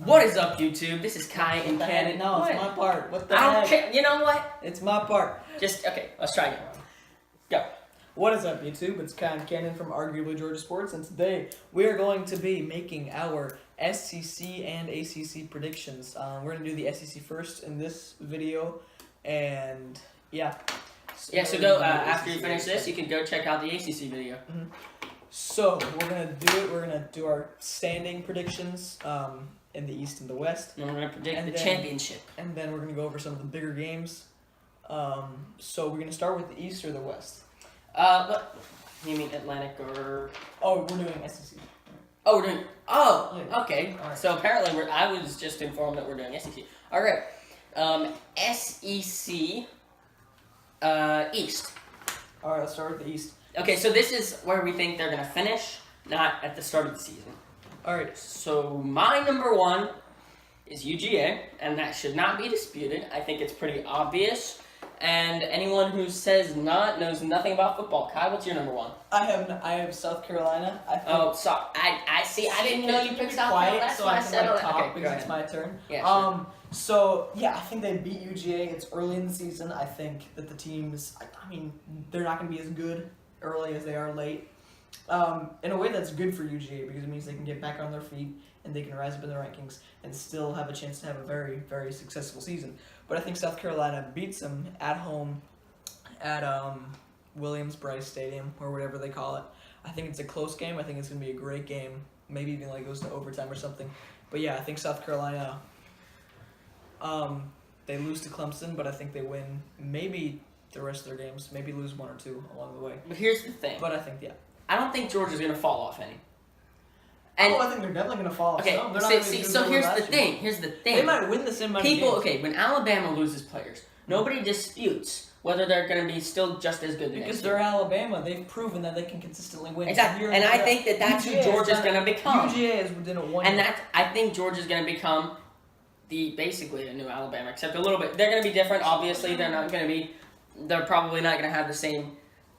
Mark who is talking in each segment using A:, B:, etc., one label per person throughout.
A: What is up, YouTube? This is Kai and Cannon.
B: No,
A: What?
B: it's my part. What the
A: I don't
B: heck?
A: care. You know what?
B: It's my part.
A: Okay, let's try again. Go.
B: What is up, YouTube? It's Kai and Cannon from Arguably Georgia Sports, and today we are going to be making our SEC and ACC predictions. We're going to do the SEC first in this video, and yeah.
A: So go, after you finish this, you can go check out the ACC video.
B: So, we're going to do it. We're going to do our standing predictions in the East and the West.
A: And we're going to predict
B: And
A: the
B: then-
A: championship.
B: And then we're going to go over some of the bigger games. So, we're going to start with the East or the West?
A: But you mean Atlantic or...
B: Oh, we're doing SEC.
A: Oh, we're doing... Oh,
B: Yeah.
A: okay.
B: Alright.
A: So apparently I was just informed that we're doing SEC. Alright. SEC East.
B: Alright, let's start with the East.
A: Okay, so this is where we think they're going to finish, not at the start of the season.
B: Alright,
A: So my number one is UGA, and that should not be disputed. I think it's pretty obvious, and anyone who says not knows nothing about football. Kai, what's your number one?
B: I have South Carolina. I think
A: Oh, so I see. I didn't know you picked South Carolina. That's
B: so
A: why
B: I
A: I
B: can
A: said
B: like
A: it.
B: talk
A: Okay, go
B: because it's
A: ahead.
B: my turn.
A: Yeah, sure.
B: So yeah, I think they beat UGA. It's early in the season. I think that the teams, I mean, they're not going to be as good early as they are late. In a way, that's good for UGA because it means they can get back on their feet and they can rise up in the rankings and still have a chance to have a very, very successful season. But I think South Carolina beats them at home at Williams-Brice Stadium or whatever they call it. I think it's a close game. I think it's going to be a great game. Maybe even like goes to overtime or something. But yeah, I think South Carolina, they lose to Clemson, but I think they win maybe the rest of their games. Maybe lose one or two along the way.
A: But here's the thing.
B: But I think, yeah.
A: I don't think Georgia's gonna fall off any. And
B: I think they're definitely going to fall off.
A: okay,
B: some. They're not gonna be
A: see,
B: as good
A: so
B: as they were
A: here's
B: last
A: the
B: year.
A: thing. Here's the thing.
B: They might win the same amount of
A: People,
B: games.
A: okay, when Alabama loses players, nobody disputes whether they're going to be still just as good the
B: Because
A: next
B: they're
A: year.
B: Alabama. They've proven that they can consistently win.
A: Exactly,
B: year
A: and
B: in
A: I
B: year out.
A: think that that's who
B: UGA has
A: Georgia's
B: done
A: going to
B: it.
A: become.
B: UGA has done it one
A: And
B: year.
A: that I think Georgia's going to become basically a new Alabama, except a little bit. They're going to be different. Obviously, they're not going to be. They're probably not going to have the same.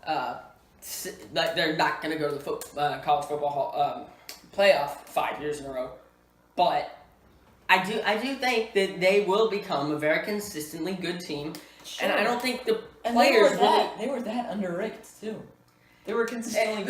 A: Like they're not going to go to the college football playoff 5 years in a row, but I do think that they will become a very consistently good team, and I don't think the players really.
B: They were that underranked too. They were consistently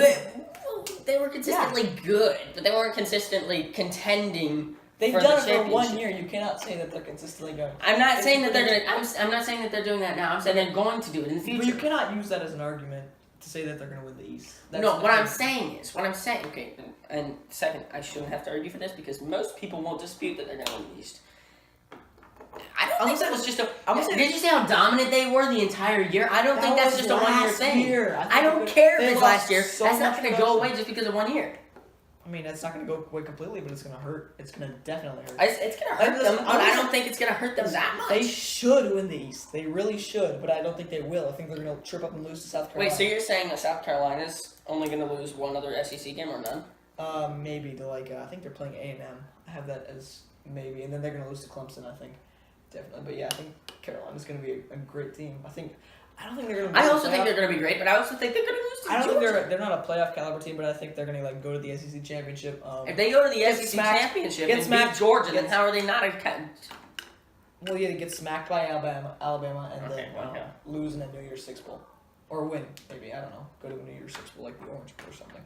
A: They were consistently good, but they weren't consistently contending.
B: They've
A: for
B: done
A: the
B: it for 1
A: championship.
B: year. You cannot say that they're consistently good.
A: I'm not
B: It's
A: saying that they're
B: pretty-
A: gonna. I'm not saying that they're doing that now. I'm saying they're going to do it in the future.
B: But you cannot use that as an argument to say that they're going to win the East.
A: No, what I'm saying is, okay, and second, I shouldn't have to argue for this because most people won't dispute that they're going to win the East. I don't think that was just a. Did you see how dominant they were the entire year? I don't think that's just a 1 year thing. I don't care if it's last year. That's not going to go away just because of 1 year.
B: I mean, that's not going to go away completely, but it's going to hurt. It's going to definitely hurt.
A: It's going to hurt them, but I don't think it's going to hurt them that much.
B: They should win the East. They really should, but I don't think they will. I think they're going to trip up and lose to South Carolina.
A: Wait, so you're saying that South Carolina's only going to lose one other SEC game or none?
B: Maybe to I think they're playing A&M. I have that as maybe, and then they're going to lose to Clemson. I think definitely, but yeah, I think Carolina's going to be a great team. I don't think they're going to.
A: I also think they're going to be great, but I also think they're going to lose to
B: I don't
A: Georgia.
B: think they're not a playoff caliber team, but I think they're going to go to the SEC championship.
A: If they go to the
B: Get
A: SEC
B: smacked-
A: championship
B: get
A: and
B: smacked-
A: beat Georgia, then
B: get-
A: how are they not a?
B: Well, yeah, they get smacked by Alabama, and
A: Okay,
B: then
A: okay.
B: lose in a New Year's Six Bowl, or win maybe, I don't know, go to a New Year's Six Bowl like the Orange Bowl or something.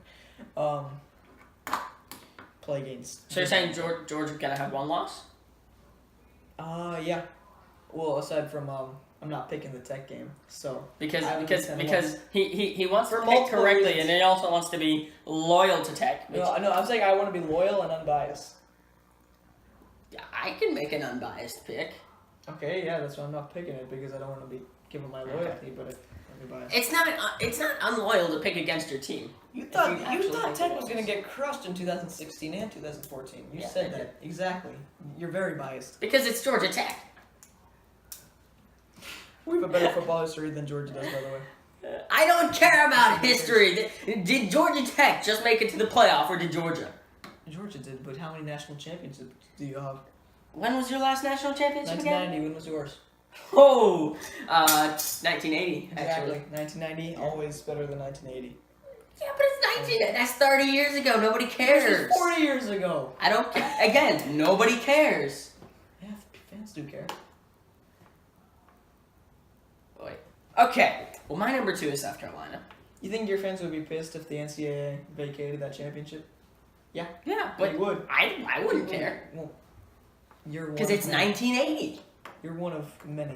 B: Play against.
A: So you're saying Georgia's gonna have one loss?
B: Yeah. Well, aside from I'm not picking the Tech game, so
A: Because
B: I would
A: because
B: say
A: because he wants
B: For
A: to pick
B: multiple
A: correctly,
B: reasons.
A: and he also wants to be loyal to Tech. Which,
B: no, I'm saying I want to be loyal and unbiased.
A: yeah, I can make an unbiased pick.
B: Okay, yeah, that's why I'm not picking it because I don't want to be giving my loyalty, but I'm biased.
A: It's not unloyal to pick against your team.
B: You
A: If
B: thought
A: you actually think
B: Tech
A: it
B: was
A: was.
B: going to get crushed in 2016 and 2014. You
A: Yeah,
B: said
A: they
B: that exactly. You're very biased.
A: Because it's Georgia Tech.
B: We have a better football history than Georgia does, by the way.
A: I don't care about history. Did Georgia Tech just make it to the playoff, or did Georgia?
B: Georgia did, but how many national championships do you have?
A: When was your last national championship again?
B: 1990. When was yours?
A: Oh, 1980,
B: Exactly.
A: actually.
B: 1990, always better than 1980.
A: Yeah, but it's 19. That's 30 years ago. Nobody
B: This
A: cares.
B: was 40 years ago.
A: I don't care. Again, nobody cares.
B: Yeah, fans do care.
A: Wait. Okay. Well, my number 2 is South Carolina.
B: You think your fans would be pissed if the NCAA vacated that championship?
A: Yeah,
B: They
A: but
B: would.
A: I wouldn't care.
B: Well, you're one
A: Because
B: of
A: it's
B: many.
A: 1980.
B: You're one of many.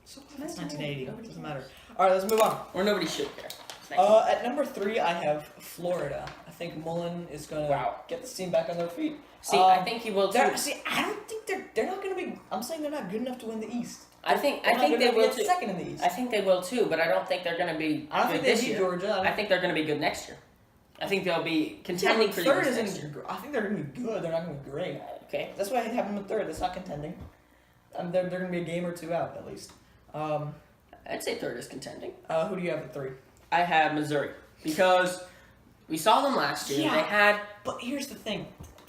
B: So it's 1980.
A: Nobody
B: Doesn't
A: cares.
B: matter. All right, let's move on.
A: Or nobody should care.
B: At number 3, I have Florida. I think Mullen is gonna
A: Wow.
B: get this team back on their feet.
A: See, I think he will too.
B: I don't think they're not gonna be. I'm saying they're not good enough to win the East.
A: I think
B: They're not
A: they
B: good enough to
A: will
B: get
A: too.
B: second in the East.
A: I think they will too, but I don't think they're going to be
B: I don't
A: good
B: think they
A: this
B: beat
A: year.
B: Georgia.
A: I think they're going to be good next year. I think they'll be contending for the
B: third
A: East next
B: isn't.
A: year.
B: I think they're gonna be good. They're not gonna be great.
A: Okay.
B: That's why I have them in third. That's not contending. They're gonna be a game or two out at least.
A: I'd say third is contending.
B: Who do you have at 3?
A: I have Missouri because we saw them last year.
B: Yeah.
A: They had
B: But here's the thing: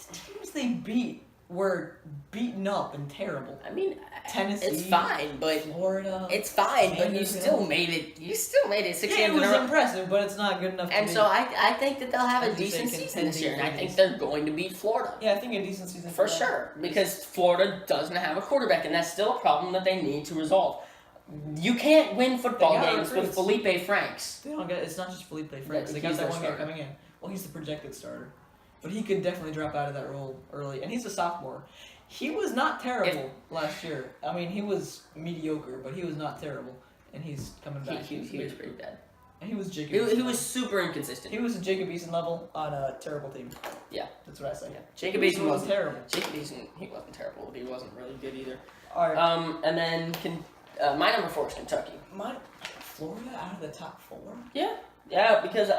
B: the teams they beat were beaten up and terrible.
A: I mean,
B: Tennessee,
A: it's fine, but
B: Florida.
A: it's fine. But you
B: Vanderbilt.
A: still made it. You still made it 6
B: Yeah, it
A: games in
B: was
A: a row.
B: impressive, but it's not good enough.
A: And
B: to
A: so
B: beat.
A: I think that they'll have a
B: As you say,
A: decent season this year, and I
B: contending
A: think
B: for
A: they're going to beat Florida.
B: Yeah, I think a decent season
A: For
B: them.
A: sure, because Florida doesn't have a quarterback, and that's still a problem that they need to resolve. You can't win football
B: They got
A: games with
B: recruits.
A: Felipe Franks.
B: They don't get. It's not just Felipe Franks.
A: Yeah,
B: They got
A: he's
B: that
A: their
B: one guy
A: starter.
B: coming in. Well, he's the projected starter, but he could definitely drop out of that role early. And he's a sophomore. He was not terrible last year. I mean, he was mediocre, but he was not terrible. And he's coming back.
A: He was pretty bad.
B: And he was Jacob.
A: He
B: Eason.
A: was super inconsistent.
B: He was a Jacob Eason level on a terrible team.
A: Yeah.
B: That's what I say.
A: Yeah. Jacob
B: He
A: Eason wasn't
B: terrible.
A: Jacob Eason, he wasn't terrible, but he wasn't really good either.
B: All right.
A: And then my number 4 is Kentucky.
B: Florida out of the top 4.
A: Yeah, because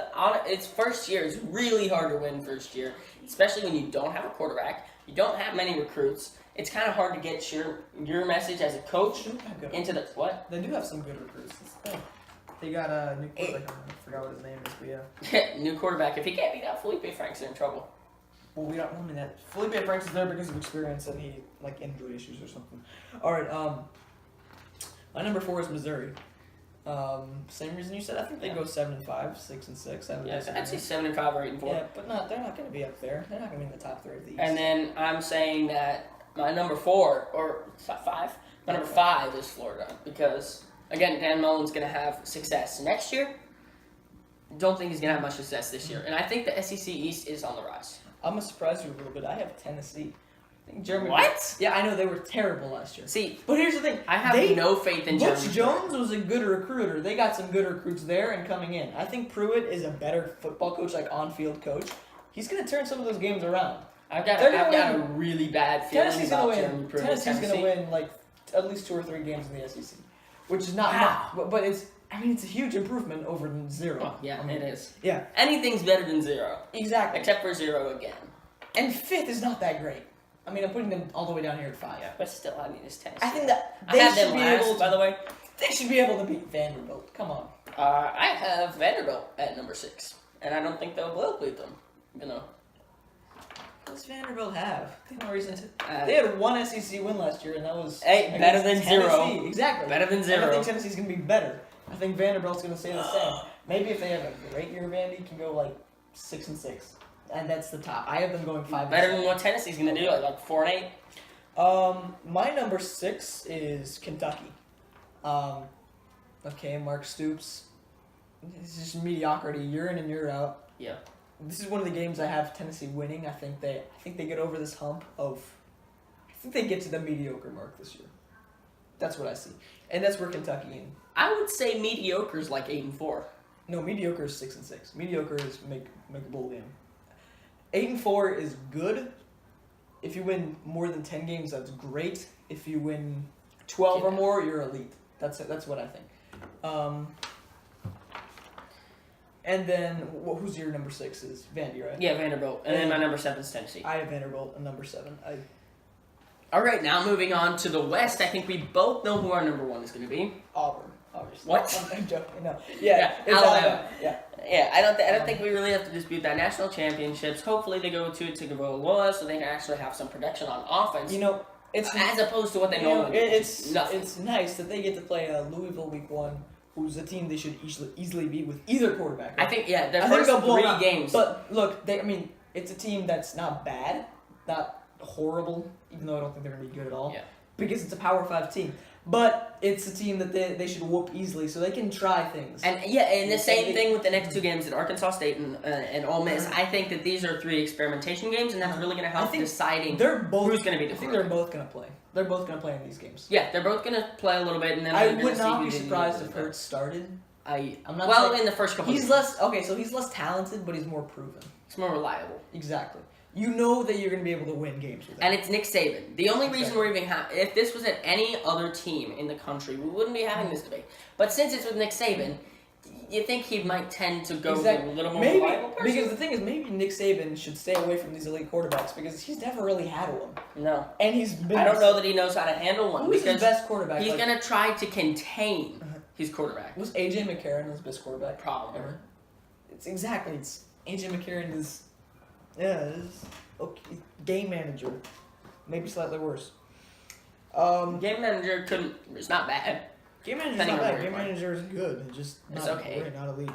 A: it's first year. It's really hard to win first year, especially when you don't have a quarterback. You don't have many recruits. It's kind of hard to get your message as a coach into the what?
B: They do have some good recruits. That's the thing. They got a new quarterback. I forgot what his name is, but yeah.
A: New quarterback. If he can't beat out Felipe Franks, they're in trouble.
B: Well, we don't. I mean that Felipe Franks is there because of experience and he like injury issues or something. All right. My number 4 is Missouri. Same reason you said. I think they go 7-5, 6-6.
A: Yeah, I'd say 7-5 or 8-4.
B: Yeah, but they're not going to be up there. They're not going to be in the top 3 of the East.
A: And then I'm saying that my number 4 or 5. My number 5 is Florida because again, Dan Mullen's going to have success next year. Don't think he's going to have much success this year, and I think the SEC East is on the rise.
B: I'm gonna surprise you a little bit. I have Tennessee. I think Jeremy.
A: What?
B: Yeah, I know they were terrible last year.
A: See,
B: But here's the thing.
A: I have no faith in
B: Butch
A: Jeremy.
B: Jones was a good recruiter. They got some good recruits there and coming in. I think Pruitt is a better football coach, like on-field coach. He's gonna turn some of those games around.
A: I've got
B: They're gonna
A: a
B: win.
A: really bad feeling
B: Tennessee's gonna
A: about
B: win.
A: Jeremy Pruitt.
B: Tennessee's gonna win like at least 2 or 3 games in the SEC, which is not
A: Wow.
B: much. But it's. I mean, it's a huge improvement over 0.
A: Oh, yeah,
B: I mean,
A: it is.
B: Yeah,
A: Anything's better than 0,
B: exactly.
A: except for 0 again.
B: And 5th is not that great. I mean, I'm putting them all the way down here at 5.
A: But still, I mean, it's Tennessee.
B: I think that
A: I
B: they
A: have
B: should
A: them
B: be
A: last,
B: able to.
A: by the way.
B: They should be able to beat Vanderbilt. Come on.
A: I have Vanderbilt at number 6, and I don't think they will beat them. You know.
B: What does Vanderbilt have? They have no reason to.
A: Uh,
B: They had 1 SEC win last year, and that was
A: Hey, better than
B: against
A: 0.
B: Tennessee. Exactly.
A: Better than
B: And
A: 0.
B: I think Tennessee's gonna be better. I think Vanderbilt's gonna stay the same. Maybe if they have a great year, Vandy can go like 6-6, and that's the top. I have them going 5.
A: Better than what Tennessee's gonna do, like 4-8.
B: My number 6 is Kentucky. Okay, Mark Stoops. This is just mediocrity, year in and year out.
A: Yeah.
B: This is one of the games I have Tennessee winning. I think they get over this hump of. I think they get to the mediocre mark this year. That's what I see, and that's where Kentucky. And
A: I would say mediocre's like 8-4.
B: no, mediocre is 6-6. Mediocre is make a bowl game. 8-4 is good. If you win more than 10 games, that's great. If you win 12 or
A: Yeah.
B: more, you're elite. That's what I think. And then who's your number 6 is Vandy, right?
A: Yeah, Vanderbilt, and then my number 7 is Tennessee.
B: I have Vanderbilt and number 7.
A: All right, now moving on to the West. I think we both know who our number 1 is going to be.
B: Auburn, obviously.
A: What?
B: I'm joking. No.
A: Yeah,
B: Yeah, it's
A: Alabama.
B: Yeah.
A: Yeah, I don't think we really have to dispute that. National championships. Hopefully, they go to Tagovailoa so they can actually have some production on offense,
B: You know, it's
A: as opposed to what they
B: you know,
A: normally do.
B: it's
A: nothing.
B: it's nice that they get to play Louisville week 1, who's a team they should easily beat with either quarterback.
A: I think their
B: I think
A: first
B: they'll blow
A: 3
B: them out.
A: games.
B: But look, it's a team that's not bad, not horrible, even though I don't think they're gonna be good at all.
A: Yeah.
B: Because it's a Power 5 team. But it's a team that they should whoop easily, so they can try things.
A: And the same thing with the next 2 games at Arkansas State and Ole Miss. I think that these are 3 experimentation games, and that's really going to help deciding
B: they're both,
A: who's going to be the
B: I think
A: quarterback.
B: they're both gonna play. They're both gonna play in these games.
A: Yeah, they're both going to play a little bit, and then
B: I
A: they're
B: would
A: gonna
B: not
A: see
B: be
A: who they
B: surprised
A: need
B: if
A: to
B: Hurts started.
A: I'm
B: not
A: well
B: saying-
A: in the first couple.
B: He's
A: of
B: less so he's less talented, but he's more proven.
A: It's more reliable,
B: Exactly. You know that you're gonna be able to win games with him.
A: and it's Nick Saban. The only reason we're even if this was at any other team in the country, we wouldn't be having this debate. But since it's with Nick Saban, you think he might tend to go with a little more reliable person?
B: Because the thing is, maybe Nick Saban should stay away from these elite quarterbacks because he's never really had one,
A: No,
B: and he's been.
A: I don't know that he knows how to handle one.
B: Who's his
A: because
B: best quarterback?
A: he's gonna try to contain
B: Uh-huh.
A: his quarterback.
B: Was AJ McCarron his best quarterback?
A: Probably.
B: Ever? It's AJ McCarron is okay, game manager, maybe slightly worse.
A: Game manager it's not bad.
B: Game manager's
A: Depending
B: not
A: on
B: bad.
A: where
B: Game
A: you
B: manager is good. It's just
A: It's
B: not
A: okay.
B: great, not elite.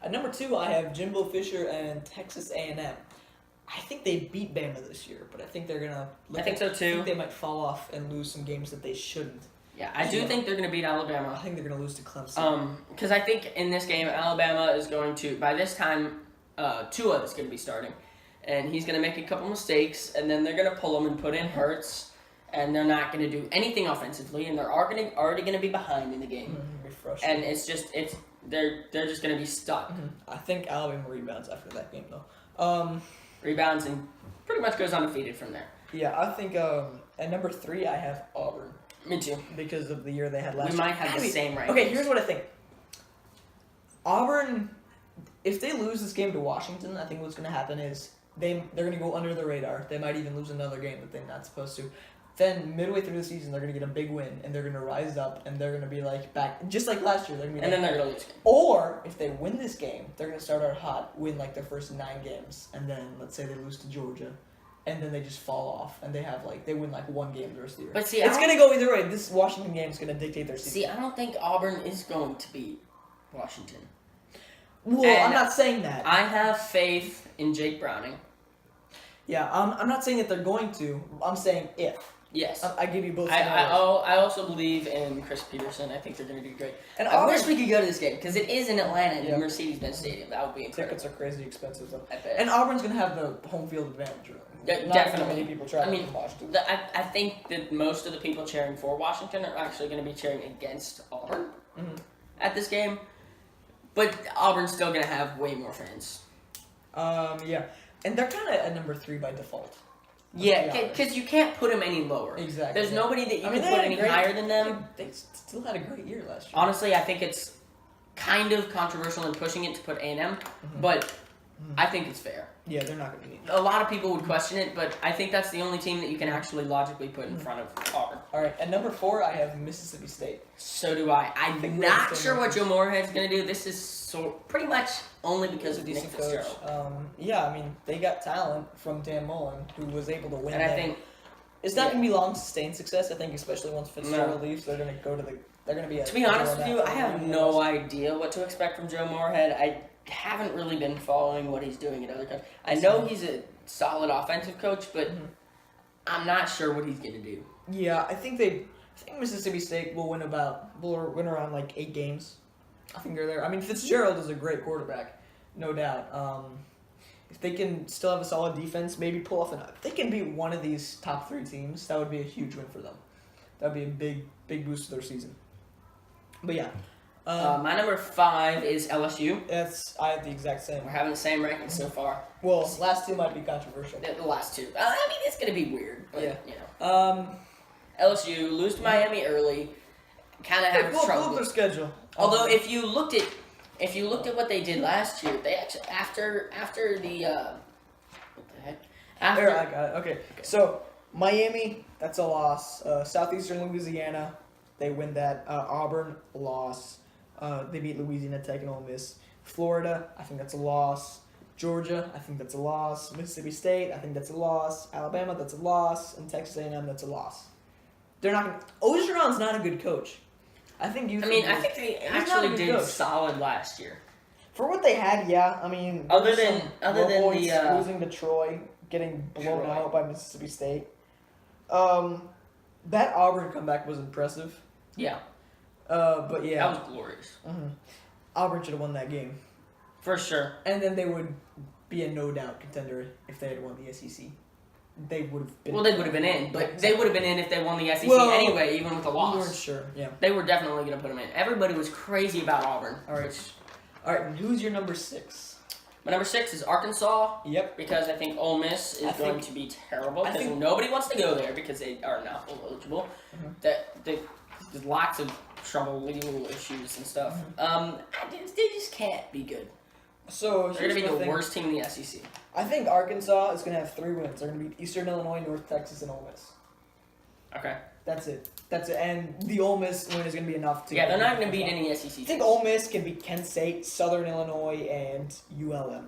B: At number 2, I have Jimbo Fisher and Texas A&M. I think they beat Bama this year, but I think they're gonna.
A: I think so
B: I
A: too.
B: think they might fall off and lose some games that they shouldn't.
A: Yeah, I do
B: Yeah.
A: think they're gonna beat
B: I
A: Alabama.
B: think they're gonna lose to Clemson.
A: Because I think in this game, Alabama is going to, by this time, Tua is going to be starting. And he's going to make a couple mistakes, and then they're going to pull him and put in Hurts, and they're not going to do anything offensively, and they're already going to be behind in the game.
B: Be frustrated.
A: And they're just going to be stuck.
B: I think Alabama rebounds after that game though.
A: Rebounds and pretty much goes undefeated from there.
B: Yeah, I think at number 3 I have Auburn
A: Me too.
B: because of the year they had last
A: We
B: year.
A: might have the same rankings.
B: Okay, here's what I think. Auburn, if they lose this game to Washington, I think what's going to happen is they're going to go under the radar. They might even lose another game that they're not supposed to. Then midway through the season, they're going to get a big win, and they're going to rise up, and they're going to be like back, just like last year. They're going to be
A: And
B: like,
A: then they're going to lose.
B: or if they win this game, they're going to start out hot, win like their first 9 games, and then let's say they lose to Georgia, and then they just fall off, and they win like 1 game the rest of the year.
A: But see,
B: It's going to go either way. This Washington game is going to dictate their season.
A: See, I don't think Auburn is going to beat Washington.
B: Well,
A: And
B: I'm not saying that.
A: I have faith in Jake Browning.
B: Yeah, I'm not saying that they're going to. I'm saying if.
A: Yes.
B: I give you both
A: I
B: scenarios.
A: also believe in Chris Peterson. I think they're going to do great.
B: And
A: I wish
B: Auburn,
A: we could go to this game because it is in Atlanta in
B: Yeah.
A: Mercedes-Benz Stadium. That would be incredible.
B: tickets are crazy expensive though.
A: I bet.
B: And Auburn's going to have the home field advantage.
A: Yeah,
B: Not
A: definitely.
B: many people travel
A: I mean,
B: from Washington.
A: I think that most of the people cheering for Washington are actually going to be cheering against Auburn
B: Mhm.
A: at this game. But Auburn's still going to have way more fans.
B: Yeah. And they're kind of at number 3 by default.
A: Yeah,
B: be honest.
A: because you can't put them any lower.
B: Exactly.
A: There's nobody that you
B: I mean,
A: can
B: they
A: put
B: had a
A: any
B: great-
A: higher than them.
B: They still had a great year last year.
A: Honestly, I think it's kind of controversial in pushing it to put A&M, but I think it's fair.
B: Yeah, they're not going to be.
A: A lot of people would question it, but I think that's the only team that you can actually logically put in front of Auburn.
B: All right, at number 4, I have Mississippi State.
A: So do I.
B: think
A: I'm
B: we're
A: not
B: the same
A: sure what
B: rankings.
A: Joe Moorhead's going to do. This is pretty much only because of
B: He's a
A: Nick
B: decent coach.
A: Fitzgerald.
B: Yeah, I mean, they got talent from Dan Mullen, who was able to win.
A: And I
B: them.
A: think
B: It's not
A: Yeah.
B: going to be long sustained success. I think, especially once Fitzgerald
A: No.
B: leaves, they're going to go to the. They're going to be.
A: To be honest with you, I have no idea what to expect from Joe Moorhead. I haven't really been following what he's doing at other coaches. I know he's a solid offensive coach, but I'm not sure what he's going to do.
B: Yeah, I think Mississippi State will win around like 8 games. I think they're there. I mean, Fitzgerald is a great quarterback, no doubt. If they can still have a solid defense, maybe pull off if they can beat one of these top 3 teams, that would be a huge win for them. That would be a big boost to their season. But yeah,
A: My number 5 is LSU.
B: I have the exact same.
A: We're having the same rankings so far.
B: Well, last 2 might be controversial.
A: The last 2. I mean, it's going to be weird, but,
B: Yeah.
A: you know. LSU, lose to
B: Mm-hmm.
A: Miami early, kind of have
B: Pull
A: trouble.
B: up their schedule.
A: Although if you looked at what they did last year, they actually after the what the heck?
B: There, I got it. Okay. So Miami, that's a loss. Southeastern Louisiana, they win that. Auburn, loss. They beat Louisiana Tech and Ole Miss. Florida, I think that's a loss. Georgia, I think that's a loss. Mississippi State, I think that's a loss. Alabama, that's a loss. And Texas A&M, that's a loss. They're not gonna. Orgeron's not a good coach. I think you.
A: I mean, I think they
B: He's not a
A: actually
B: good
A: did
B: coach.
A: solid last year.
B: For what they had, yeah. I mean,
A: Other
B: there
A: than-
B: was some
A: other
B: low
A: than
B: points,
A: the,
B: losing to Troy, getting blown
A: Troy.
B: out by Mississippi State. That Auburn comeback was impressive.
A: Yeah,
B: But yeah,
A: that was glorious
B: Auburn should have won that game,
A: for sure.
B: and then they would be a no doubt contender if they had won the SEC. They would have been.
A: Well, they would have been in, but they would have been in if they won the SEC
B: Well,
A: anyway, even with the
B: We weren't
A: loss.
B: sure. Yeah.
A: They were definitely going to put them in. Everybody was crazy about Auburn.
B: All right. All right. And who's your number 6?
A: My number 6 is Arkansas,
B: Yep.
A: because I think Ole Miss is
B: I
A: going
B: think-
A: to be terrible,
B: I
A: because
B: think-
A: nobody wants to go there because they are not eligible. There's lots of trouble, legal issues and stuff. They just can't be good.
B: So
A: They're going to be
B: here's my
A: the
B: thing.
A: worst team in the SEC.
B: I think Arkansas is going to have 3 wins. They're going to beat Eastern Illinois, North Texas, and Ole Miss.
A: Okay.
B: That's it. And the Ole Miss win is going to be enough to.
A: Yeah, they're not going to beat any SEC
B: I
A: teams.
B: think Ole Miss can beat Kent State, Southern Illinois, and ULM.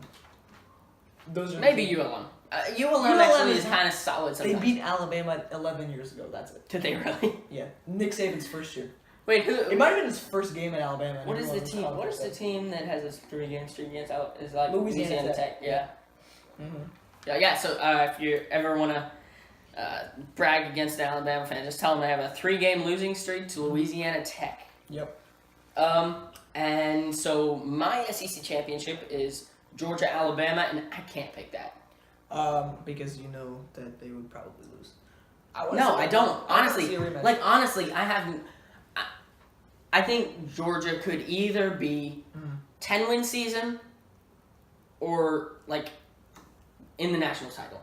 B: Those are
A: Maybe ULM. ULM
B: ULM
A: actually
B: is-
A: is kind of solid
B: They
A: sometimes.
B: beat Alabama 11 years ago. That's it.
A: Did they really?
B: Yeah, Nick Saban's first year.
A: Wait, who?
B: It might have been his first game at Alabama. and
A: What is the
B: everyone was
A: team?
B: calling
A: What
B: it
A: is the
B: that.
A: team that has a 3-game streak against? Is like
B: Louisiana Tech.
A: Yeah.
B: Mhm.
A: Yeah. So if you ever want to brag against the Alabama fan, just tell them they have a 3-game losing streak to Louisiana Tech.
B: Yep.
A: And so my SEC championship is Georgia Alabama, and I can't pick that.
B: Because you know that they would probably lose.
A: No, I don't.
B: I wanna see
A: Honestly,
B: a rematch.
A: honestly, I haven't. I think Georgia could either be 10-win season or like in the national title.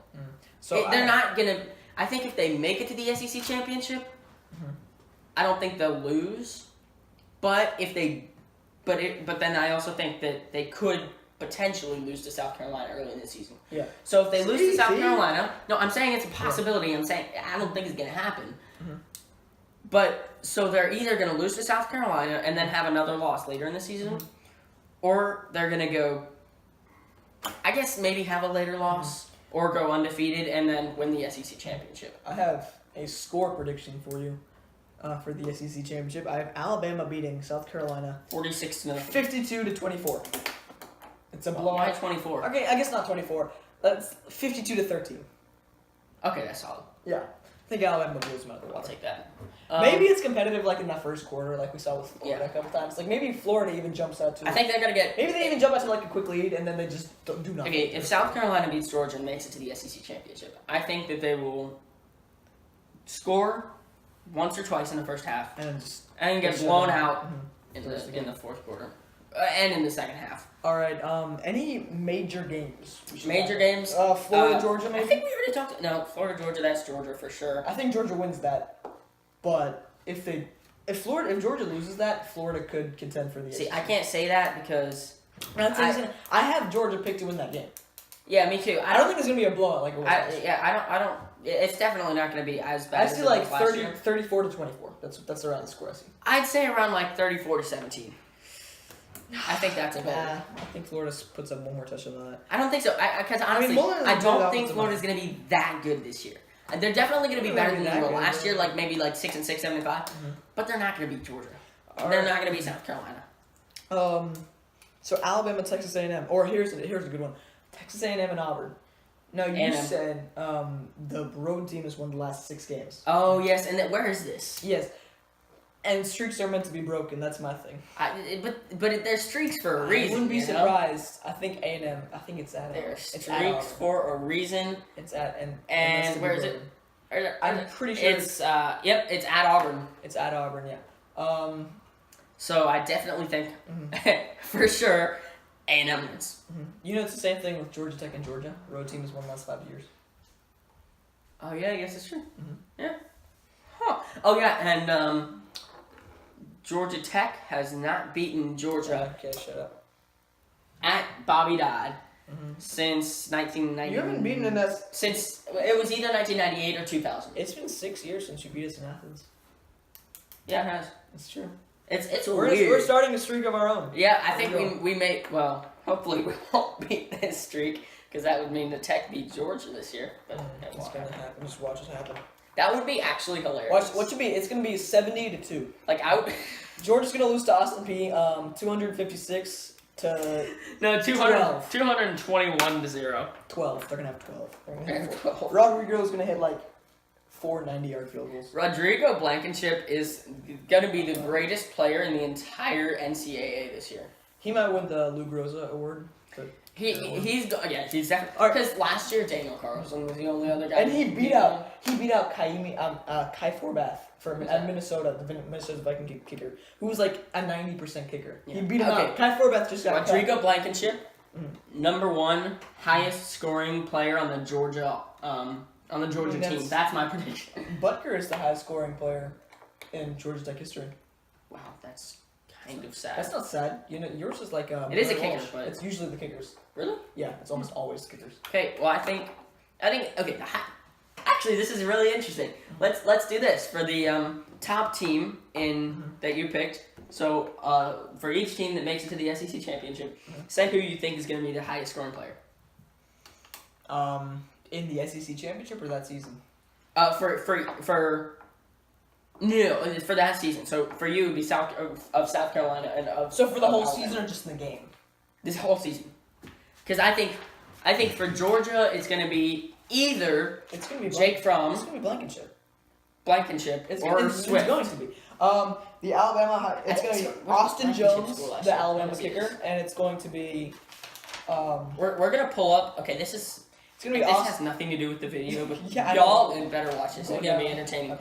B: So
A: They're not gonna. I think if they make it to the SEC championship, I don't think they'll lose. But if they, but then I also think that they could potentially lose to South Carolina early in the season.
B: Yeah.
A: So if they lose to South
B: See?
A: Carolina, no, I'm saying it's a possibility. I'm saying I don't think it's gonna happen. But so they're either gonna lose to South Carolina and then have another loss later in the season, or they're gonna go. I guess maybe have a later loss or go undefeated and then win the SEC championship.
B: I have a score prediction for you for the SEC championship. I have Alabama beating South Carolina
A: 46-0.
B: 52-24. It's a
A: Why
B: blowout.
A: 24?
B: Okay, I guess not 24. That's 52-13.
A: Okay, that's solid.
B: Yeah. I think Alabama blows them out of the
A: I'll
B: water.
A: take that.
B: Maybe it's competitive like in that first quarter, like we saw with Florida
A: Yeah.
B: a couple times. Like maybe Florida even jumps out to.
A: I think they're gonna get.
B: Maybe they even jump out to like a quick lead and then they just do nothing.
A: Okay, if South Carolina beats Georgia and makes it to the SEC championship, I think that they will score once or twice in the first half
B: And then just.
A: and get
B: shut
A: blown
B: them
A: out
B: Mhm.
A: in the fourth quarter and in the second half.
B: All right. Any major games? we should
A: Major
B: talk
A: games.
B: about? Florida, Georgia,
A: I
B: maybe.
A: think we already talked. No, Florida, Georgia. That's Georgia for sure.
B: I think Georgia wins that, but if Georgia loses that, Florida could contend for the.
A: See,
B: SEC.
A: I can't say that because
B: I have Georgia picked to win that game.
A: yeah, me too.
B: I don't think it's gonna be a blowout like it was. last year.
A: I don't. It's definitely not going to be as bad.
B: I
A: as
B: see
A: it
B: like
A: was last year.
B: 34-24. That's around the score I see.
A: I'd say around like 34-17. I think that's a better.
B: I think Florida puts up one more touchdown on that.
A: I don't think so. Because honestly,
B: Mullen is
A: I
B: a good
A: don't think
B: offensive
A: Florida's going to be that good this year. And they're definitely going to be
B: They're
A: better
B: not
A: than they
B: that
A: were
B: good,
A: last
B: yeah.
A: year, like maybe like 6-6, 7-5. But they're not going to beat Georgia. They're not going to beat South Carolina.
B: So Alabama, Texas A&M, or here's a good one: Texas A&M and Auburn. Now you
A: A&M.
B: said the road team has won the last 6 games.
A: Oh yes, and then where is this?
B: Yes, and streaks are meant to be broken. That's my thing.
A: But there's streaks for a reason.
B: I wouldn't be
A: you know?
B: surprised. I think A&M. I think it's at.
A: There's
B: it's at
A: streaks
B: Auburn.
A: for a reason.
B: It's at
A: And
B: that's to be
A: where is it?
B: broken. I'm pretty sure
A: It's it's at Auburn.
B: it's at Auburn. Yeah.
A: So I definitely think for sure A&M wins.
B: You know, it's the same thing with Georgia Tech and Georgia. Road team has won the last 5 years.
A: Oh yeah, I guess it's true. Yeah. Huh. Oh yeah, and Georgia Tech has not beaten Georgia
B: Okay, shut up.
A: at Bobby Dodd since 1990.
B: You haven't beaten in that.
A: Since it was either 1998 or 2000.
B: It's been 6 years since you beat us in Athens.
A: Yeah, it has.
B: It's true.
A: It's
B: We're
A: weird.
B: starting a streak of our own.
A: Yeah, I think
B: There you
A: we may. Well, hopefully we won't beat this streak because that would mean the Tech beat Georgia this year. But it
B: It's
A: won't
B: gonna
A: happen.
B: happen. Just watch it happen.
A: That would be actually hilarious.
B: Watch, what should be? It's gonna be 70-2.
A: Like I would.
B: Georgia's gonna lose to Austin P. 256 to
A: No, 200,
B: 12.
A: 221-0.
B: 12. They're gonna have 12. They're gonna
A: They're
B: have
A: gonna
B: 12.
A: have 12.
B: Rodrigo's gonna hit like 4 90-yard field goals.
A: Rodrigo Blankenship is going to be the greatest player in the entire NCAA this year.
B: He might win the Lou Groza award.
A: He's definitely because last year Daniel Carlson was the only other guy.
B: And he beat out Kai Forbath from Minnesota, the Minnesota Viking kicker, who was like a 90% kicker.
A: Yeah.
B: He beat him
A: Okay.
B: out. Kai Forbath just got
A: Rodrigo
B: cut.
A: Blankenship, number 1 highest scoring player on the Georgia team. That's my prediction.
B: Butker is the highest scoring player in Georgia Tech history.
A: Wow, that's kind of sad.
B: That's not sad. You know, yours is like
A: It is a kicker,
B: Walsh.
A: but-
B: It's usually the kickers.
A: Really?
B: Yeah, it's almost always the kickers.
A: Okay, well I think okay. Actually, this is really interesting. Let's do this for the top team that you picked. So for each team that makes it to the SEC championship, say who you think is going to be the highest scoring player.
B: In the SEC championship or that season?
A: For that season. So for you, it would be South Carolina and of.
B: So for the whole
A: Alabama.
B: season or just in the game?
A: This whole season. Because I think for Georgia, it's going to be either
B: It's gonna be
A: Jake Fromm,
B: It's gonna be Blankenship.
A: Blankenship, or
B: it's
A: Swift.
B: going to be. The Alabama. It's gonna be Austin Jones, the Alabama kicker, and it's going to be.
A: We're gonna pull up. Okay, this is.
B: It's gonna be
A: This
B: Austin.
A: has nothing to do with the video, but
B: Yeah, I
A: y'all
B: know.
A: better watch this. It's gonna be entertaining.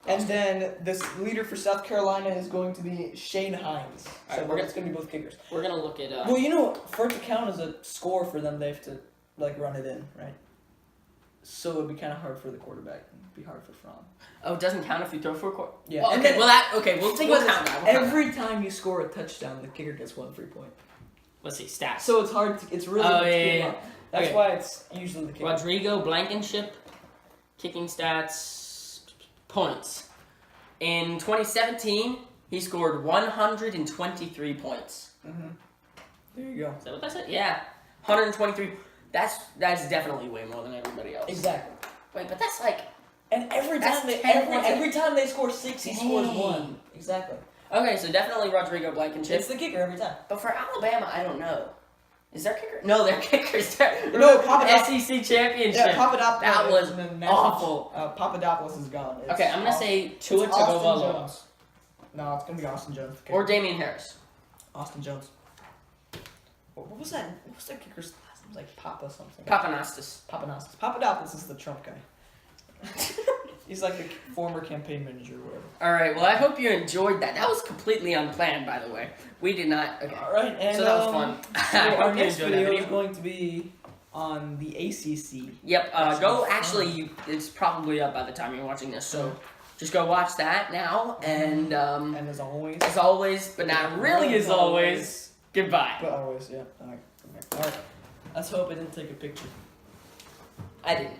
B: And then this leader for South Carolina is going to be Shane Hines. So
A: Alright,
B: it's going to be both kickers.
A: We're gonna look at.
B: Well, you know, for it to count as a score for them, they have to run it in, right? So it'd be kind of hard for the quarterback. It'd be hard for Fromm.
A: Oh, it doesn't count if you throw for a quarter.
B: Yeah.
A: Well,
B: And
A: okay.
B: then-
A: We'll take we'll count that. We'll count
B: Every time you score a touchdown, the kicker gets 1 free point.
A: that. Let's see stats.
B: So it's hard. It's really
A: Oh,
B: hard to
A: yeah,
B: keep
A: yeah,
B: up. That's
A: Okay.
B: why it's usually the kicker.
A: Rodrigo Blankenship, kicking stats, points. In 2017, he scored 123 points.
B: There you go.
A: Is that what that said? Yeah, 123. That's definitely way more than everybody else.
B: Exactly.
A: Wait, but that's like.
B: And every
A: That's
B: time they
A: 10 points.
B: every time they score 6, he scores
A: Dang.
B: 1. Exactly.
A: Okay, so definitely Rodrigo Blankenship.
B: It's the kicker every time.
A: But for Alabama, I don't know. Is their kicker? No, their kicker's
B: No, Papadopoulos.
A: SEC championship.
B: Yeah, Papadopoulos.
A: That was
B: and then
A: awful.
B: Papadopoulos is gone. It's
A: Okay, I'm gonna say Tua
B: it's Austin
A: Tagovailoa
B: Jones. No, it's gonna be Austin Jones. the kicker.
A: or Damian Harris.
B: Austin Jones. What was that? What was that kicker's last name? It was like Papa something.
A: Papanastis.
B: Papanastis. Papadopoulos is the Trump guy. He's like the former campaign manager or whatever.
A: All right. Well, I hope you enjoyed that. That was completely unplanned, by the way. We did not. Okay.
B: All right, and
A: So that was fun.
B: So
A: I
B: our
A: hope you
B: next
A: enjoyed that
B: video is
A: video.
B: going to be on the ACC.
A: Yep.
B: That's
A: Go.
B: fun.
A: Actually, it's probably up by the time you're watching this. So just go watch that now. And
B: And as always,
A: but not really as always. Goodbye.
B: but always, yeah. All right. Let's hope I didn't take a picture.
A: I didn't.